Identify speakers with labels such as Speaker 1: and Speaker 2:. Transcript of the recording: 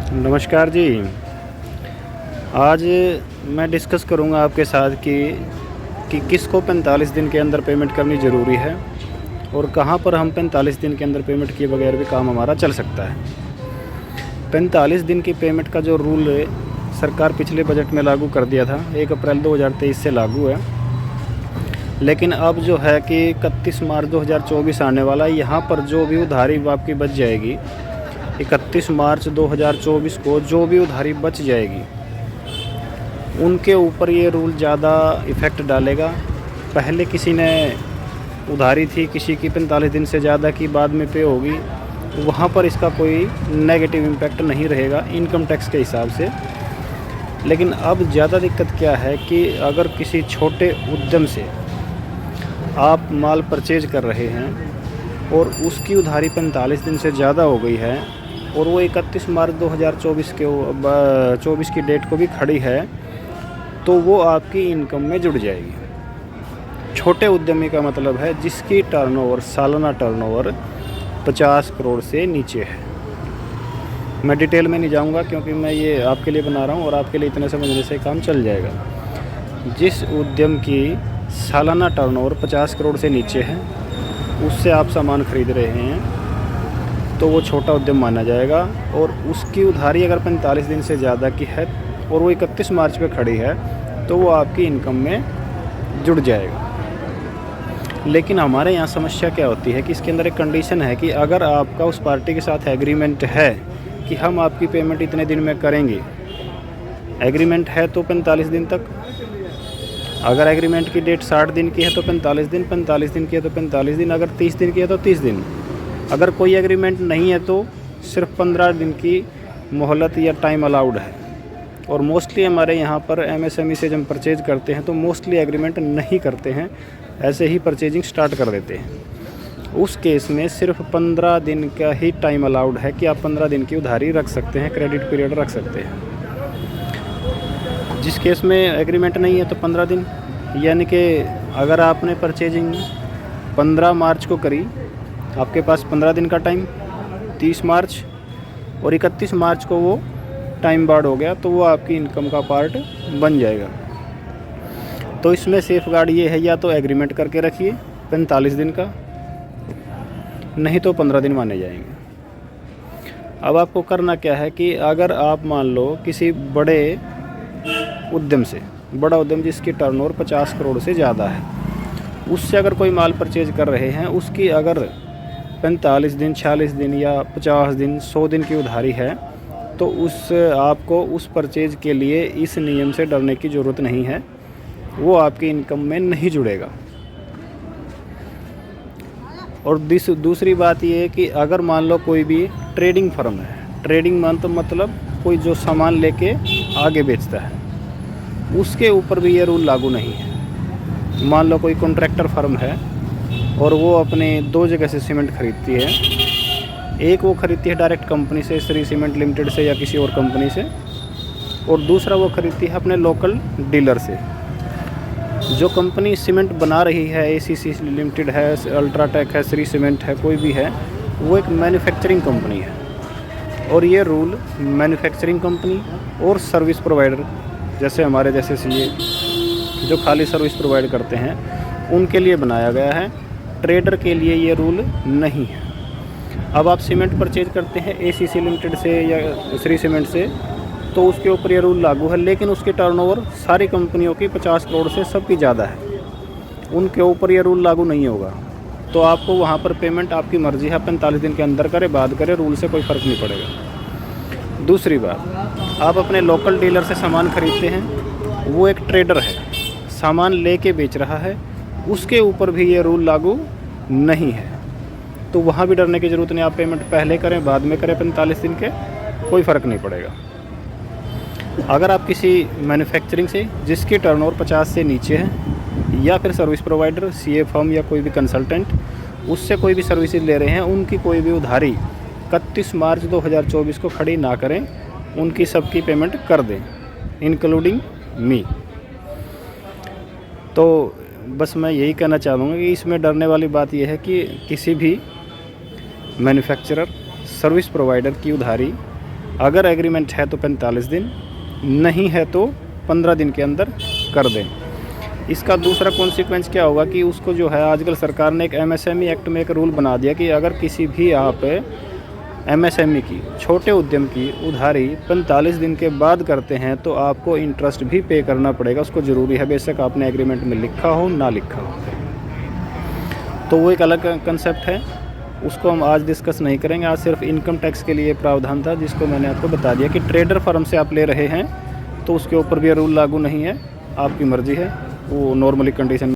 Speaker 1: नमस्कार जी। आज मैं डिस्कस करूंगा आपके साथ कि किसको 45 दिन के अंदर पेमेंट करनी ज़रूरी है और कहां पर हम 45 दिन के अंदर पेमेंट किए बगैर भी काम हमारा चल सकता है। 45 दिन की पेमेंट का जो रूल सरकार पिछले बजट में लागू कर दिया था, 1 अप्रैल 2023 से लागू है। लेकिन अब जो है कि 31 मार्च 2024 आने वाला है, यहाँ पर जो भी उधारी आपकी बच जाएगी, 31 मार्च 2024 को जो भी उधारी बच जाएगी उनके ऊपर ये रूल ज़्यादा इफ़ेक्ट डालेगा। पहले किसी ने उधारी थी किसी की 45 दिन से ज़्यादा की, बाद में पे होगी, वहाँ पर इसका कोई नेगेटिव इम्पैक्ट नहीं रहेगा इनकम टैक्स के हिसाब से। लेकिन अब ज़्यादा दिक्कत क्या है कि अगर किसी छोटे उद्यम से आप माल परचेज कर रहे हैं और उसकी उधारी 45 दिन से ज़्यादा हो गई है और वो 31 मार्च 2024 की डेट को भी खड़ी है, तो वो आपकी इनकम में जुड़ जाएगी। छोटे उद्यमी का मतलब है जिसकी टर्नओवर, सालाना टर्नओवर 50 करोड़ से नीचे है। मैं डिटेल में नहीं जाऊंगा क्योंकि मैं ये आपके लिए बना रहा हूँ और आपके लिए इतने समझने से काम चल जाएगा। जिस उद्यम की सालाना टर्नओवर 50 करोड़ से नीचे है, उससे आप सामान खरीद रहे हैं तो वो छोटा उद्यम माना जाएगा। और उसकी उधारी अगर 45 दिन से ज़्यादा की है और वो 31 मार्च पे खड़ी है तो वो आपकी इनकम में जुड़ जाएगा। लेकिन हमारे यहाँ समस्या क्या होती है कि इसके अंदर एक कंडीशन है कि अगर आपका उस पार्टी के साथ एग्रीमेंट है कि हम आपकी पेमेंट इतने दिन में करेंगे, एग्रीमेंट है तो 45 दिन तक। अगर एग्रीमेंट की डेट 60 दिन की है तो 45 दिन, 45 दिन की है तो 45 दिन, अगर 30 दिन की है तो 30 दिन। अगर कोई एग्रीमेंट नहीं है तो सिर्फ 15 दिन की मोहलत या टाइम अलाउड है। और मोस्टली हमारे यहाँ पर एमएसएमई से जब परचेज करते हैं तो मोस्टली एग्रीमेंट नहीं करते हैं, ऐसे ही परचेजिंग स्टार्ट कर देते हैं। उस केस में सिर्फ 15 दिन का ही टाइम अलाउड है कि आप 15 दिन की उधारी रख सकते हैं, क्रेडिट पीरियड रख सकते हैं। जिस केस में एग्रीमेंट नहीं है तो 15 दिन, यानी कि अगर आपने परचेजिंग 15 मार्च को करी, आपके पास 15 दिन का टाइम, 30 मार्च और 31 मार्च को वो टाइम बार्ड हो गया तो वो आपकी इनकम का पार्ट बन जाएगा। तो इसमें सेफ गार्ड ये है, या तो एग्रीमेंट करके रखिए 45 दिन का, नहीं तो 15 दिन माने जाएंगे। अब आपको करना क्या है कि अगर आप मान लो किसी बड़े उद्यम से, बड़ा उद्यम जिसकी टर्नओवर 50 करोड़ से ज़्यादा है, उससे अगर कोई माल परचेज कर रहे हैं, उसकी अगर 45 दिन, 46 दिन या 50 दिन, 100 दिन की उधारी है, तो आपको उस परचेज के लिए इस नियम से डरने की ज़रूरत नहीं है, वो आपकी इनकम में नहीं जुड़ेगा। और दूसरी बात ये है कि अगर मान लो कोई भी ट्रेडिंग फर्म है, ट्रेडिंग मतलब कोई जो सामान लेके आगे बेचता है, उसके ऊपर भी ये रूल लागू नहीं है। मान लो कोई कॉन्ट्रैक्टर फर्म है और वो अपने 2 जगह से सीमेंट खरीदती है। एक वो खरीदती है डायरेक्ट कंपनी से, श्री सीमेंट लिमिटेड से या किसी और कंपनी से, और दूसरा वो खरीदती है अपने लोकल डीलर से। जो कंपनी सीमेंट बना रही है, एसीसी लिमिटेड है, अल्ट्राटेक है, श्री सीमेंट है, कोई भी है, वो एक मैन्युफैक्चरिंग कंपनी है। और ये रूल मैन्युफैक्चरिंग कंपनी और सर्विस प्रोवाइडर जैसे हमारे जैसे सीए जो खाली सर्विस प्रोवाइड करते हैं उनके लिए बनाया गया है। ट्रेडर के लिए ये रूल नहीं है। अब आप सीमेंट परचेज करते हैं एसीसी लिमिटेड से या श्री सीमेंट से, तो उसके ऊपर ये रूल लागू है। लेकिन उसकी टर्नओवर सारी कंपनियों की 50 करोड़ से सबकी ज़्यादा है, उनके ऊपर ये रूल लागू नहीं होगा। तो आपको वहाँ पर पेमेंट आपकी मर्ज़ी है, 45 दिन के अंदर करे, बाद करे, रूल से कोई फ़र्क नहीं पड़ेगा। दूसरी बात, आप अपने लोकल डीलर से सामान खरीदते हैं, वो एक ट्रेडर है, सामान लेके बेच रहा है, उसके ऊपर भी ये रूल लागू नहीं है। तो वहाँ भी डरने की ज़रूरत नहीं, आप पेमेंट पहले करें बाद में करें, 45 दिन के कोई फ़र्क नहीं पड़ेगा। अगर आप किसी मैन्युफैक्चरिंग से जिसकी टर्नओवर 50 से नीचे है, या फिर सर्विस प्रोवाइडर, सीए फर्म या कोई भी कंसल्टेंट, उससे कोई भी सर्विसेज ले रहे हैं, उनकी कोई भी उधारी 31 मार्च 2024 को खड़ी ना करें, उनकी सबकी पेमेंट कर दें, इंक्लूडिंग मी। तो बस मैं यही कहना चाहूँगा कि इसमें डरने वाली बात यह है कि किसी भी मैन्युफैक्चरर, सर्विस प्रोवाइडर की उधारी अगर एग्रीमेंट है तो 45 दिन, नहीं है तो 15 दिन के अंदर कर दें। इसका दूसरा कॉन्सिक्वेंस क्या होगा कि उसको जो है, आजकल सरकार ने एक एमएसएमई एक्ट में एक रूल बना दिया कि अगर किसी भी आप एमएसएमई की, छोटे उद्यम की उधारी 45 दिन के बाद करते हैं तो आपको इंटरेस्ट भी पे करना पड़ेगा। उसको ज़रूरी है, बेशक आपने एग्रीमेंट में लिखा हो ना लिखा हो। तो वो एक अलग कंसेप्ट है, उसको हम आज डिस्कस नहीं करेंगे। आज सिर्फ इनकम टैक्स के लिए प्रावधान था, जिसको मैंने आपको बता दिया कि ट्रेडर फर्म से आप ले रहे हैं तो उसके ऊपर भी रूल लागू नहीं है, आपकी मर्ज़ी है, वो नॉर्मली कंडीशन